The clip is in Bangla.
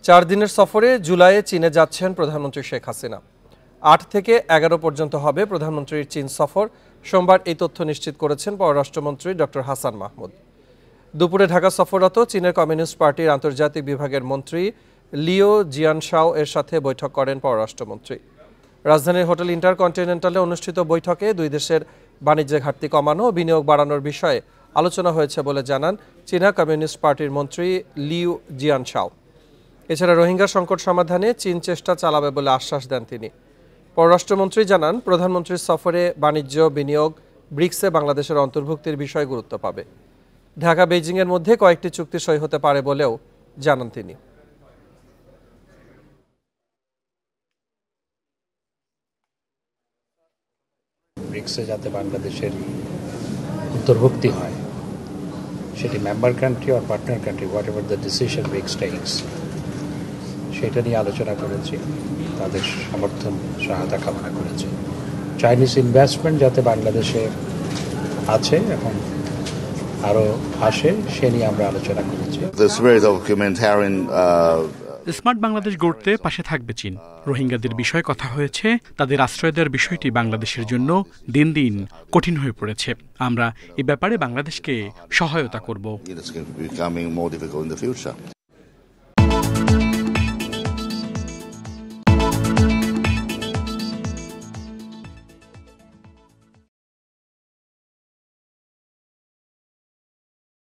4 দিনের সফরে জুলাইয়ে চীনে যাচ্ছেন প্রধানমন্ত্রী শেখ হাসিনা। 8 থেকে 11 পর্যন্ত হবে প্রধানমন্ত্রীর চীন সফর। সোমবার এই তথ্য নিশ্চিত করেছেন পররাষ্ট্রমন্ত্রী ডক্টর হাসান মাহমুদ। দুপুরে ঢাকা সফররত চীনের কমিউনিস্ট পার্টির আন্তর্জাতিক বিভাগের মন্ত্রী লিও জিয়ানশাও এর সাথে বৈঠক করেন পররাষ্ট্রমন্ত্রী। রাজধানীর হোটেল ইন্টারকন্টিনেন্টালে অনুষ্ঠিত বৈঠকে দুই দেশের বাণিজ্যের ঘাটতি কমানো ও বিনিয়োগ বাড়ানোর বিষয়ে আলোচনা হয়েছে বলে জানান চীনা কমিউনিস্ট পার্টির মন্ত্রী লিউ জিয়ানশাও। এছাড়া রোহিঙ্গা সংকট সমাধানে চীন চেষ্টা চালাবে বলে আশ্বাস দেন তিনি। পররাষ্ট্রমন্ত্রী জানান, প্রধানমন্ত্রীর সফরে বাণিজ্য, বিনিয়োগ, ব্রিক্সে বাংলাদেশের অন্তর্ভুক্তির বিষয় গুরুত্ব পাবে। ঢাকা বেইজিংয়ের মধ্যে কয়েকটি চুক্তি সই হতে পারে বলেও জানান তিনি। ব্রিক্সে যাতে বাংলাদেশের অন্তর্ভুক্তি হয়, সেটি মেম্বার কান্ট্রি আর partner country, whatever the decision BRICS takes, সেটা নিয়ে আলোচনা করেছি। তাদের সমর্থন, সহায়তা কামনা করেছি। চাইনিজ ইনভেস্টমেন্ট যাতে বাংলাদেশে আছে এবং আরও আসে, সে নিয়ে আমরা আলোচনা করেছি। স্মার্ট বাংলাদেশ গড়তে পাশে থাকবে চীন। রোহিঙ্গাদের বিষয়ে কথা হয়েছে। তাদের আশ্রয় দেওয়ার বিষয়টি বাংলাদেশের জন্য দিন দিন কঠিন হয়ে পড়েছে। আমরা এ ব্যাপারে বাংলাদেশকে সহায়তা করব।